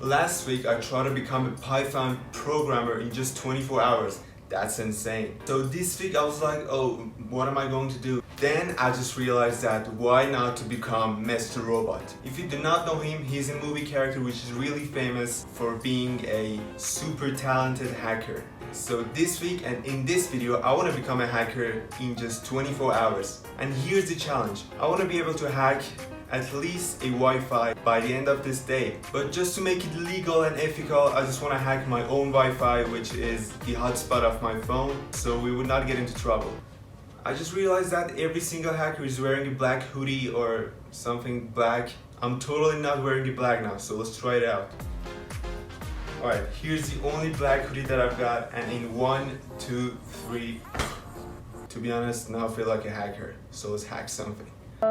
Last week I tried to become a Python programmer in just 24 hours. That's insane. So this week I was like, oh, what am I going to do? Then I just realized that why not to become Mr. Robot. If you do not know him, he's a movie character which is really famous for being a super talented hacker. So this week and in this video, I want to become a hacker in just 24 hours. And here's the challenge. I want to be able to hack at least a Wi-Fi by the end of this day. But just to make it legal and ethical, I just want to hack my own Wi-Fi, which is the hotspot of my phone, so we would not get into trouble. I just realized that every single hacker is wearing a black hoodie or something black. I'm totally not wearing the black now, so let's try it out. Alright, here's the only black hoodie that I've got, and in 1, 2, 3, to be honest, now I feel like a hacker, so let's hack something. Why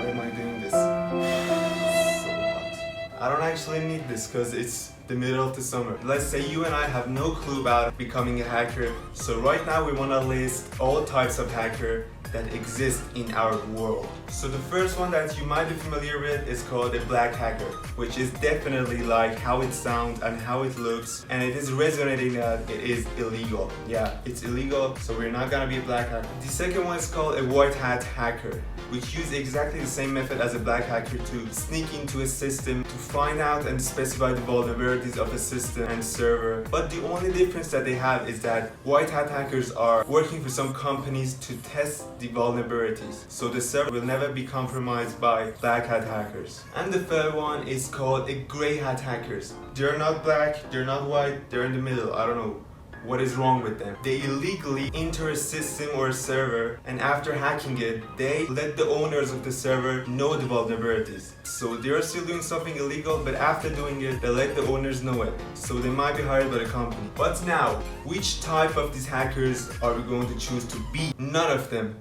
am I doing this? It's so hot. I don't actually need this because it's the middle of the summer. Let's say you and I have no clue about becoming a hacker, so right now we want to list all types of hacker that exist in our world. So the first one that you might be familiar with is called a black hacker, which is definitely like how it sounds and how it looks, and it is resonating that it is illegal. Yeah, it's illegal, so we're not gonna be a black hacker. The second one is called a white hat hacker, which use exactly the same method as a black hacker to sneak into a system to find out and specify the vulnerabilities of a system and server. But the only difference that they have is that white hat hackers are working for some companies to test the vulnerabilities, so the server will never be compromised by black hat hackers. And the third one is called a gray hat hackers. They're not black, they're not white, they're in the middle. I don't know what is wrong with them. They illegally enter a system or a server, and after hacking it, they let the owners of the server know the vulnerabilities. So they're still doing something illegal, but after doing it, they let the owners know it. So they might be hired by the company. But now, which type of these hackers are we going to choose to be? None of them.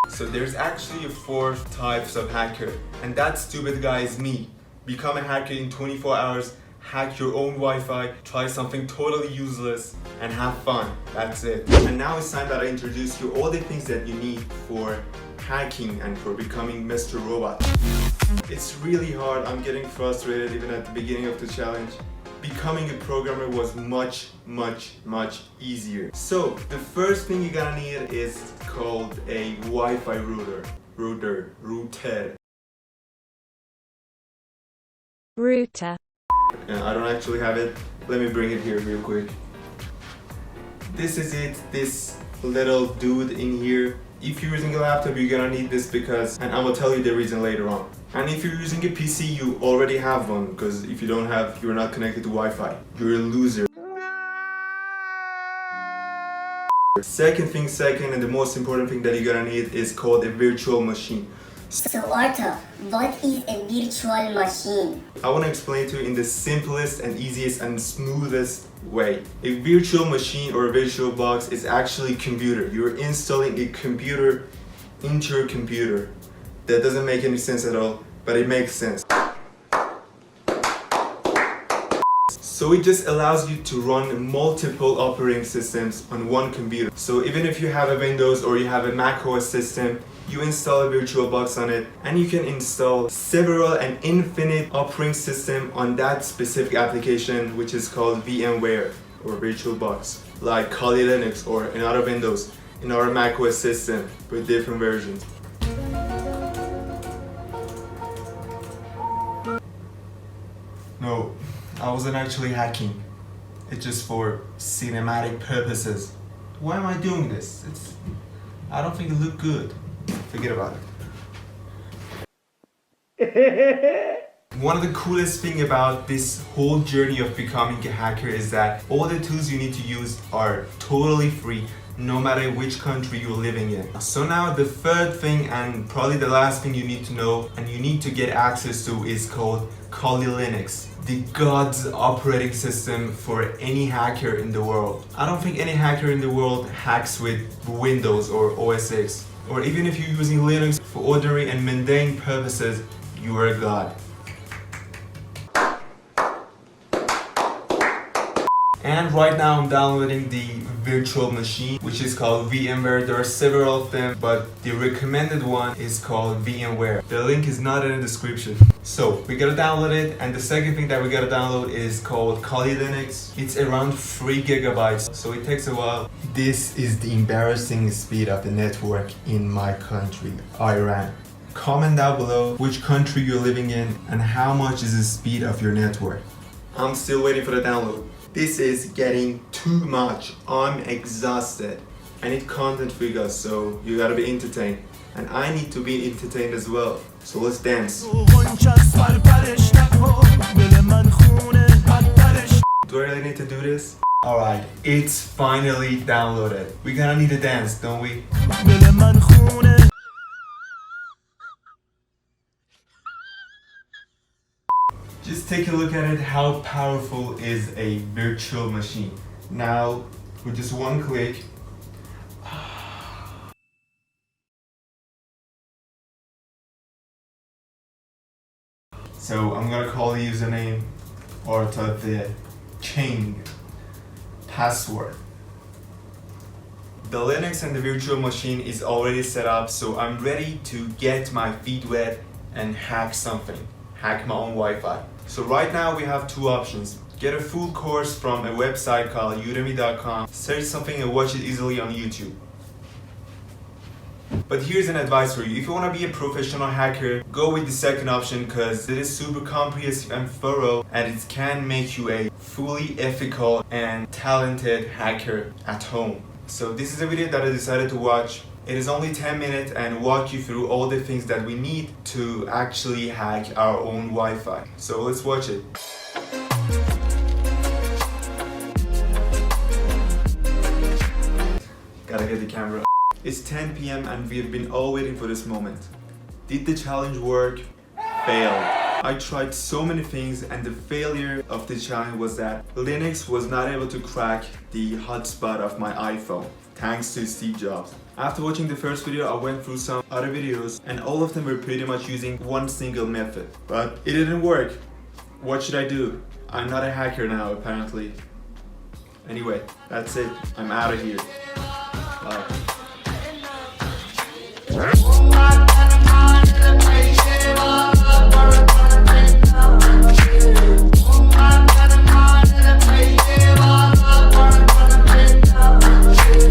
So there's actually 4 types of hacker, and that stupid guy is me. Become a hacker in 24 hours, hack your own Wi-Fi, try something totally useless, and have fun. That's it. And now it's time that I introduce you all the things that you need for hacking and for becoming Mr. Robot. It's really hard. I'm getting frustrated even at the beginning of the challenge. Becoming a programmer was much easier. So the first thing you're gonna need is called a Wi-Fi router. Router. And I don't actually have it. Let me bring it here real quick. This is it, this little dude in here. If you're using a laptop, you're gonna need this because, and I will tell you the reason later on. And if you're using a PC, you already have one, because if you don't have, you're not connected to Wi-Fi. You're a loser. Second, and the most important thing that you're gonna need is called a virtual machine. So Arta, what is a virtual machine? I want to explain to you in the simplest and easiest and smoothest way. A virtual machine or a virtual box is actually a computer. You're installing a computer into your computer. That doesn't make any sense at all, but it makes sense. So it just allows you to run multiple operating systems on one computer. So even if you have a Windows or you have a Mac OS system, you install a virtual box on it, and you can install several and infinite operating system on that specific application, which is called VMware or virtual box, like Kali Linux or another Windows, in our Mac OS system with different versions. No, I wasn't actually hacking. It's just for cinematic purposes. Why am I doing this? I don't think it looked good. Forget about it. One of the coolest thing about this whole journey of becoming a hacker is that all the tools you need to use are totally free, no matter which country you're living in. So now the third thing, and probably the last thing you need to know and you need to get access to, is called Kali Linux, the God's operating system for any hacker in the world. I don't think any hacker in the world hacks with Windows or OS X. Or even if you're using Linux for ordinary and mundane purposes, you are a god. And right now I'm downloading the virtual machine, which is called VMware. There are several of them, but the recommended one is called VMware. The link is not in the description. So we gotta download it, and the second thing that we gotta download is called Kali Linux. It's around 3 gigabytes, so it takes a while. This is the embarrassing speed of the network in my country, Iran. Comment down below which country you're living in and how much is the speed of your network. I'm still waiting for the download. This is getting too much. I'm exhausted. I need content for you guys, so you gotta be entertained. And I need to be entertained as well. So let's dance. Do I really need to do this? Alright, it's finally downloaded. We're gonna need to dance, don't we? Just take a look at it, how powerful is a virtual machine. Now, with just one click, so I'm gonna call the username Arta, the chain password. The Linux and the virtual machine is already set up, so I'm ready to get my feet wet and hack something. Hack my own Wi-Fi. So right now we have two options. Get a full course from a website called udemy.com. Search something and watch it easily on YouTube. But here's an advice for you. If you want to be a professional hacker, go with the second option because it is super comprehensive and thorough, and it can make you a fully ethical and talented hacker at home. So this is a video that I decided to watch. It is only 10 minutes and walk you through all the things that we need to actually hack our own Wi-Fi. So let's watch it. Gotta get the camera. It's 10 p.m. and we've been all waiting for this moment. Did the challenge work? Failed. I tried so many things, and the failure of the challenge was that Linux was not able to crack the hotspot of my iPhone, thanks to Steve Jobs. After watching the first video, I went through some other videos, and all of them were pretty much using one single method. But it didn't work. What should I do? I'm not a hacker now, apparently. Anyway, that's it. I'm out of here.